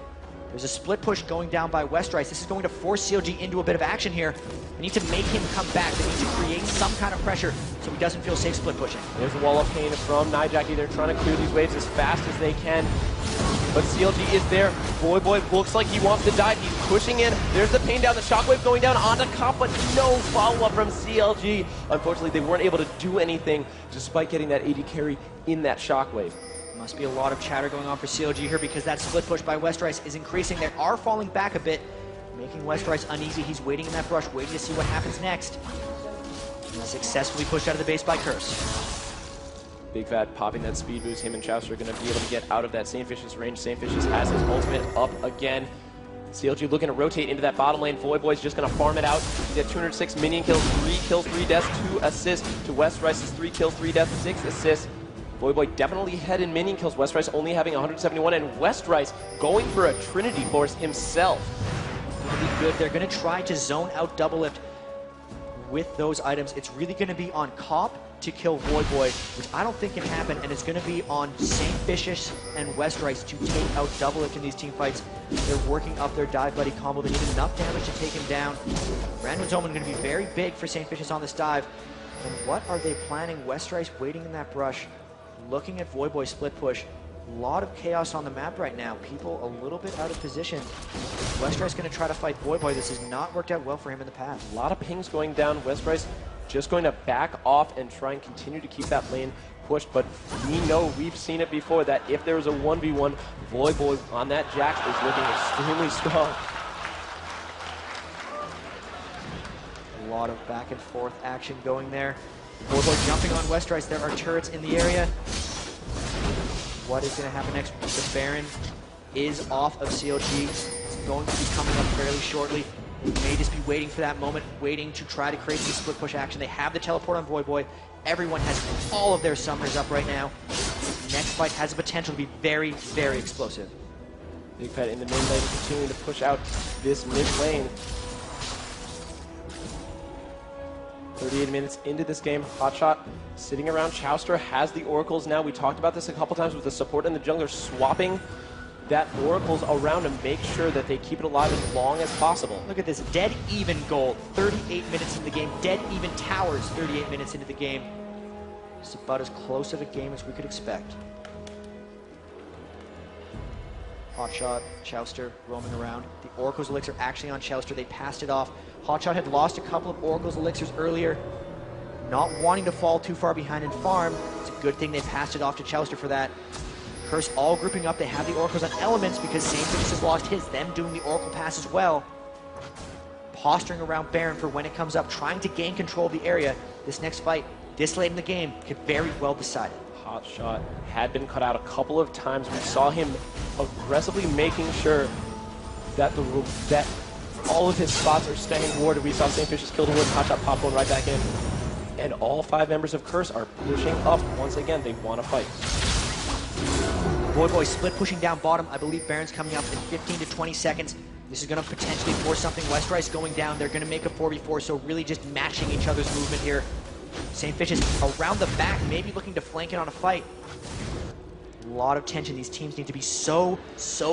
There's a split push going down by Westrise. This is going to force CLG into a bit of action here. They need to make him come back. They need to create some kind of pressure so he doesn't feel safe split pushing. There's a wall of pain from Nijacking. They're trying to clear these waves as fast as they can. But CLG is there. Voyboy looks like he wants to die. He's pushing in. There's the pain down. The shockwave going down onto Cop, but no follow-up from CLG. Unfortunately, they weren't able to do anything despite getting that AD carry in that shockwave. Must be a lot of chatter going on for CLG here because that split push by Westrise is increasing. They are falling back a bit, making Westrise uneasy. He's waiting in that brush, waiting to see what happens next. Successfully pushed out of the base by Curse. Big Fat popping that speed boost. Him and Chouster are going to be able to get out of that Saintfish's range. Saintfish's has his ultimate up again. CLG looking to rotate into that bottom lane. Voyboy's just going to farm it out. He had 206 minion kills, 3 kills, 3 deaths, 2 assists to Westrice's 3 kills, 3 deaths, 6 assists. Voyboy definitely ahead in minion kills. Westrice only having 171, and Westrice going for a Trinity Force himself. Really good. They're going to try to zone out Double Lift with those items. It's really going to be on Cop to kill Voyboy, which I don't think can happen, and it's going to be on Saintfish's and Westrice to take out Double Lift in these team fights. They're working up their dive buddy combo. They need enough damage to take him down. Random Omen going to be very big for Saintfish's on this dive. And what are they planning? Westrice waiting in that brush, looking at Voyboy split push. A lot of chaos on the map right now. People a little bit out of position. Westrice going to try to fight Voyboy. This has not worked out well for him in the past. A lot of pings going down. Westrice just going to back off and try and continue to keep that lane pushed, but we know, we've seen it before, that if there's a 1v1, Voyboy on that Jax is looking extremely strong. A lot of back and forth action going there. Voyboy jumping on Westrice. There are turrets in the area. What is going to happen next? The Baron is off of CLG. It's going to be coming up fairly shortly. They may just be waiting for that moment, waiting to try to create some split push action. They have the teleport on Voyboy. Everyone has all of their summoners up right now. Next fight has the potential to be very, very explosive. Big Fat in the mid lane, continuing to push out this mid lane. 38 minutes into this game. Hotshot sitting around. Chouster has the oracles now. We talked about this a couple times with the support and the jungler swapping that oracles around to make sure that they keep it alive as long as possible. Look at this dead even gold, 38 minutes into the game. Dead even towers, 38 minutes into the game. It's about as close of a game as we could expect. Hotshot, Chouster roaming around. The Oracle's Elixir actually on Chouster. They passed it off. Hotshot had lost a couple of Oracle's Elixirs earlier. Not wanting to fall too far behind and farm. It's a good thing they passed it off to Chouster for that. Curse all grouping up. They have the Oracles on Elements because Saintfish has lost his. Them doing the Oracle pass as well. Posturing around Baron for when it comes up. Trying to gain control of the area. This next fight, this late in the game, could very well decide it. Hotshot had been cut out a couple of times. We saw him aggressively making sure that that all of his spots are staying warded. We saw Saintfish's kill the ward, Hotshot pop one right back in. And all 5 members of Curse are pushing up. Once again, they want to fight. Voyboy split pushing down bottom. I believe Baron's coming up in 15 to 20 seconds. This is going to potentially force something. Westrice going down. They're going to make a 4v4, so really just matching each other's movement here. Saintfish is around the back, maybe looking to flank it on a fight. A lot of tension. These teams need to be so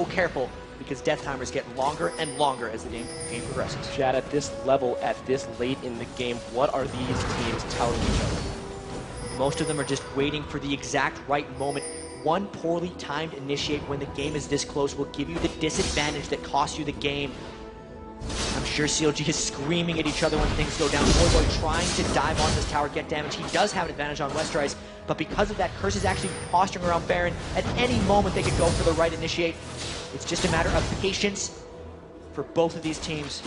careful because death timers get longer and longer as the game progresses. Chad, at this level, at this late in the game, what are these teams telling each other? Most of them are just waiting for the exact right moment. One poorly timed initiate when the game is this close will give you the disadvantage that costs you the game. I'm sure CLG is screaming at each other when things go down. Voyboy trying to dive on this tower, get damage. He does have an advantage on Westrice, but because of that, Curse is actually posturing around Baron. At any moment, they could go for the right initiate. It's just a matter of patience for both of these teams.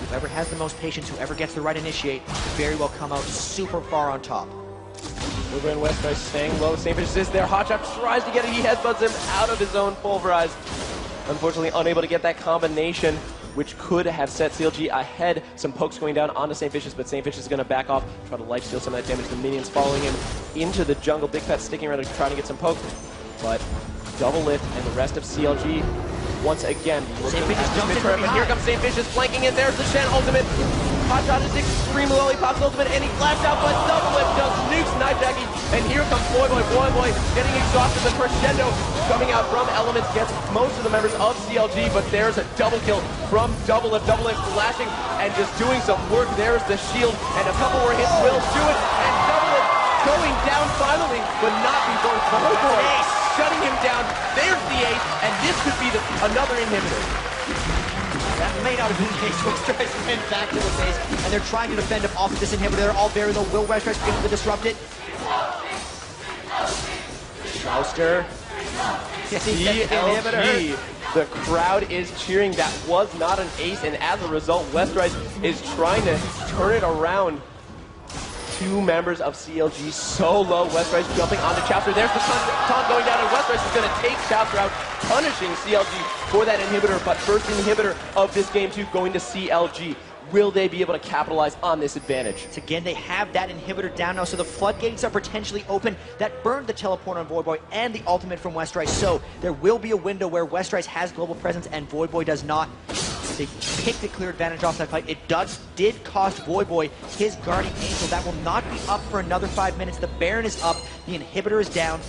Whoever has the most patience, whoever gets the right initiate, could very well come out super far on top. Over in Westrice staying low. Saintfish is there. Hotshot tries to get it. He headbutts him out of his own pulverize. Unfortunately, unable to get that combination, which could have set CLG ahead. Some pokes going down onto Saintfish's, but Saintfish is going to back off, try to lifesteal some of that damage. The minions following him into the jungle. Big Fat sticking around and trying to get some poke. But Double Lift and the rest of CLG, once again, looking at the mid-turret. But here comes Saintfish's flanking in. There's the Shen ultimate. Hotshot is extremely low. He pops ultimate and he flashed out, but Double Lift does nukes Knifejacking. And here comes Voyboy. Voyboy getting exhausted. The crescendo coming out from Elements gets most of the members of CLG, but there's a double kill from Double Lift. Double Lift flashing and just doing some work. There's the shield, and a couple more hits will do it. And Double Lift going down finally, but not before Voyboy shutting him down. There's the ace, and this could be another inhibitor. That may not have been the case. Westrice went back to the base, and they're trying to defend him off of this inhibitor. They're all very low. Will Westrice be able to disrupt it? Chouster. CLG. The crowd is cheering. That was not an ace, and as a result, Westrice is trying to turn it around. two members of CLG so low. Westrice jumping onto Chowster. There's the taunt going down, and Westrice is going to take Chowster out, punishing CLG for that inhibitor. But first inhibitor of this game 2 going to CLG. Will they be able to capitalize on this advantage? So again, they have that inhibitor down now, so the floodgates are potentially open. That burned the teleport on Voidboy and the ultimate from Westrice. So there will be a window where Westrice has global presence and Voidboy does not. They picked a clear advantage off that fight. It did cost Voidboy his Guardian Angel. That will not be up for another 5 minutes. The Baron is up. The inhibitor is down.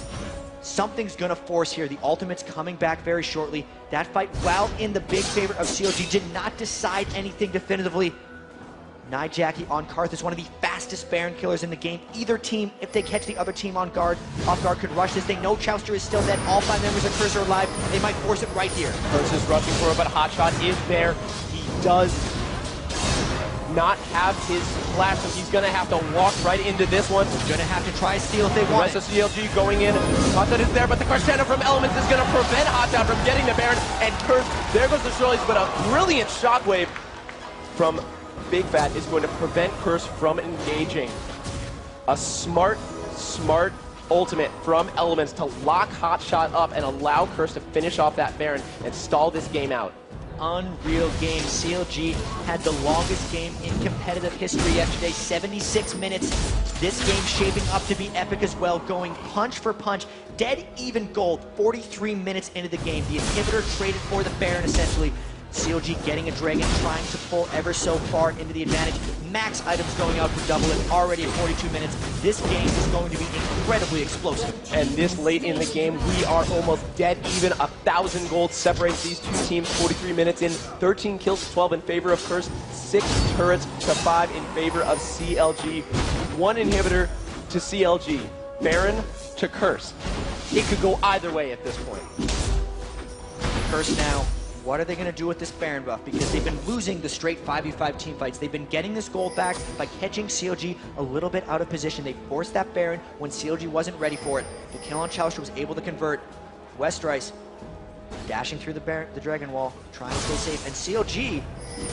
Something's going to force here. The ultimate's coming back very shortly. That fight, while in the big favor of CLG, did not decide anything definitively. Nijaki on Karth is one of the fastest Baron killers in the game. Either team, if they catch the other team off guard, could rush this. They know Chowster is still dead. All 5 members of Curse are alive. They might force it right here. Curse is rushing for it, but Hotshot is there. He does not have his flash, so he's going to have to walk right into this one. He's going to have to try steal if they The want rest of CLG going in. Hotshot is there, but the crescendo from Elements is going to prevent Hotshot from getting the Baron. And Curse, there goes the Shirley's, but a brilliant shockwave from Big Fat is going to prevent Curse from engaging. A smart ultimate from Elements to lock Hotshot up and allow Curse to finish off that Baron and stall this game out. Unreal game. CLG had the longest game in competitive history yesterday, 76 minutes. This game shaping up to be epic as well, going punch for punch. Dead even gold, 43 minutes into the game. The inhibitor traded for the Baron essentially. CLG getting a Dragon, trying to pull ever so far into the advantage. Max items going out for double it already at 42 minutes. This game is going to be incredibly explosive. And this late in the game, we are almost dead even. 1,000 gold separates these two teams. 43 minutes in, 13 kills to 12 in favor of Curse, 6 turrets to 5 in favor of CLG. 1 inhibitor to CLG, Baron to Curse. It could go either way at this point. Curse now. What are they going to do with this Baron buff? Because they've been losing the straight 5v5 team fights. They've been getting this gold back by catching CLG a little bit out of position. They forced that Baron when CLG wasn't ready for it. The kill on Chowster was able to convert. Westrice dashing through the Dragon Wall, trying to stay safe. And CLG,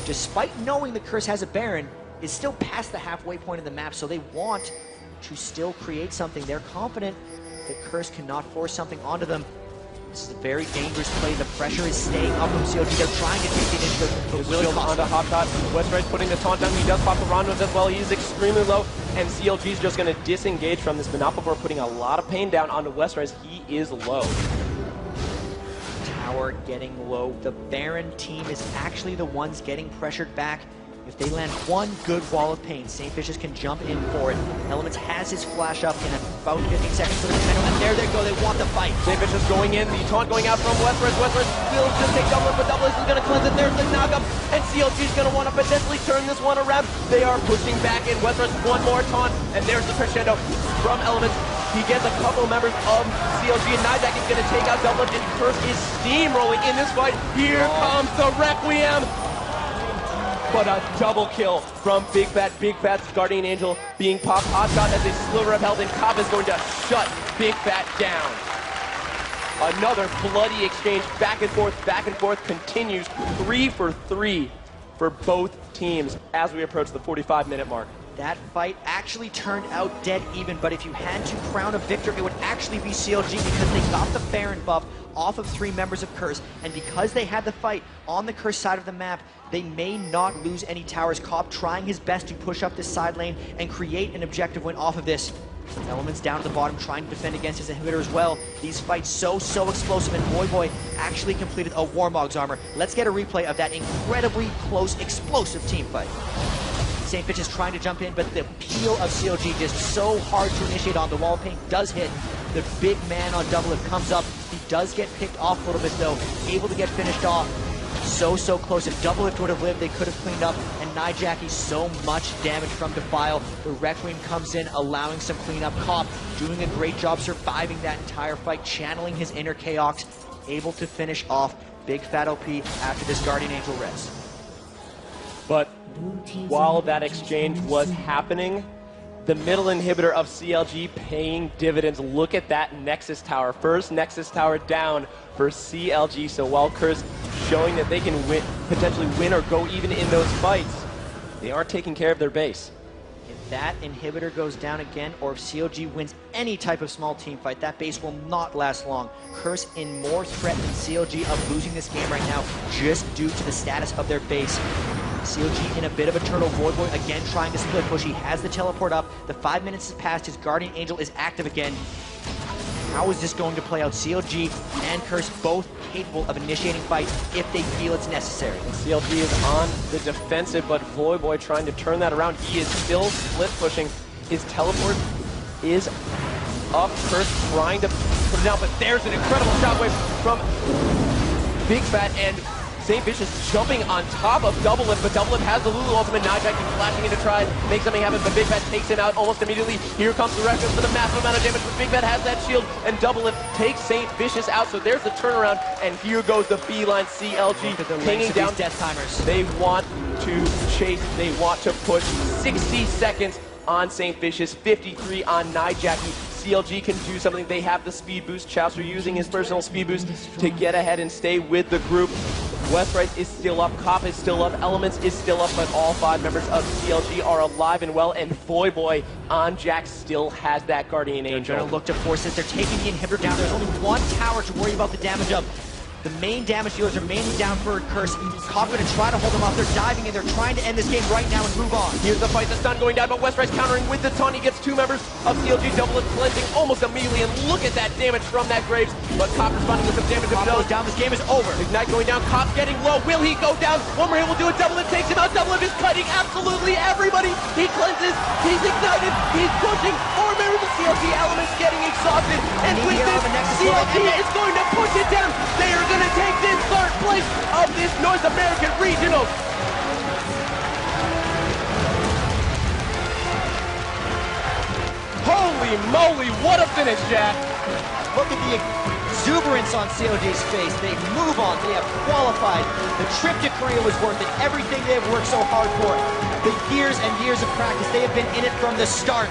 despite knowing the Curse has a Baron, is still past the halfway point of the map, so they want to still create something. They're confident that Curse cannot force something onto them. This is a very dangerous play. The pressure is staying up from CLG. They're trying to take the initiative, but will it cost onto Hotshot. Westrice putting the taunt down. He does pop the Rondos as well. He's extremely low, and CLG is just going to disengage from this. But not before putting a lot of pain down onto Westrice. He is low. Tower getting low. The Baron team is actually the ones getting pressured back. If they land one good wall of pain, St. Vicious can jump in for it. Elements has his flash up in about 15 seconds for the crescendo, and there they go. They want the fight. St. Vicious going in. The taunt going out from Westrice. Westrice will just take double, but double is going to cleanse it. There's the knockup, and CLG is going to want to potentially turn this one around. They are pushing back in. Westrice, one more taunt, and there's the crescendo from Elements. He gets a couple members of CLG, and Nijak is going to take out double, and Curse is steamrolling in this fight. Here comes the Requiem. But a double kill from Big Fat. Big Fat's Guardian Angel being popped. Hotshot as a sliver of health, and Cobb is going to shut Big Fat down. Another bloody exchange, back and forth, continues. 3 for 3 for both teams as we approach the 45-minute mark. That fight actually turned out dead even, but if you had to crown a victor, it would actually be CLG because they got the Baron buff off of 3 members of Curse, and because they had the fight on the Curse side of the map, they may not lose any towers. Cobb trying his best to push up this side lane and create an objective win off of this. Elements down at the bottom trying to defend against his inhibitor as well. These fights so explosive, and Voidboy actually completed a Warmog's armor. Let's get a replay of that incredibly close, explosive team fight. St. Vicious trying to jump in, but the peel of CLG just so hard to initiate on. The wall of paint does hit. The big man on double it comes up. He does get picked off a little bit though, able to get finished off. So close. If double lift would have lived, they could have cleaned up. And Nijaki, so much damage from Defile. The Requiem comes in, allowing some cleanup. Cobb doing a great job surviving that entire fight, channeling his inner Chaos, able to finish off Big Fat OP after this Guardian Angel res. But while that exchange was happening, the middle inhibitor of CLG paying dividends. Look at that Nexus Tower. First Nexus Tower down for CLG. So while Curse showing that they can potentially win or go even in those fights, they aren't taking care of their base. If that inhibitor goes down again, or if CLG wins any type of small team fight, that base will not last long. Curse in more threat than CLG of losing this game right now, just due to the status of their base. CLG in a bit of a turtle. Voyboy again trying to split push. He has the teleport up. The 5 minutes has passed. His Guardian Angel is active again. How is this going to play out? CLG and Curse both capable of initiating fights if they feel it's necessary. CLG is on the defensive, but Voyboy trying to turn that around. He is still split pushing. His teleport is up. Curse trying to put it down, but there's an incredible shockwave from Big Fat, and St. Vicious jumping on top of Doublelift, but Doublelift has the Lulu ultimate. Nijak is flashing in to try and make something happen, but Big Fat takes him out almost immediately. Here comes the record for the massive amount of damage, but Big Fat has that shield, and Doublelift takes St. Vicious out, so there's the turnaround, and here goes the beeline. CLG hanging down. Death timers. They want to chase, they want to push. 60 seconds on St. Vicious, 53 on Nijaki. CLG can do something. They have the speed boost. Chaucer using his personal speed boost to get ahead and stay with the group. Westbright is still up, Cop is still up, Elements is still up, but all 5 members of CLG are alive and well, and Voyboy on Jack still has that Guardian Angel. They're going to look to force it. They're taking the inhibitor down. There's only one tower to worry about the damage of. The main damage dealers are mainly down for Curse. Cop going to try to hold them off. They're diving in. They're trying to end this game right now and move on. Here's the fight. The stun going down, but Westbright's countering with the taunt. He gets 2 members of CLG. Doublelift cleansing almost immediately, and look at that damage from that Graves. But Cop responding with some damage. Cop goes down. This game is over. Ignite going down. Cop's getting low. Will he go down? One more hit will do it. Doublelift takes him out. Doublelift is cutting absolutely everybody. He cleanses. He's ignited. He's pushing. 4 members of CLG Elements getting exhausted. And with this, CLG is going to push it down. They are going to take this 3rd place of this North American Regional. Holy moly, what a finish, Jack. Look at the exuberance on CLG's face. They move on. They have qualified. The trip to Korea was worth it. Everything they have worked so hard for. The years and years of practice. They have been in it from the start.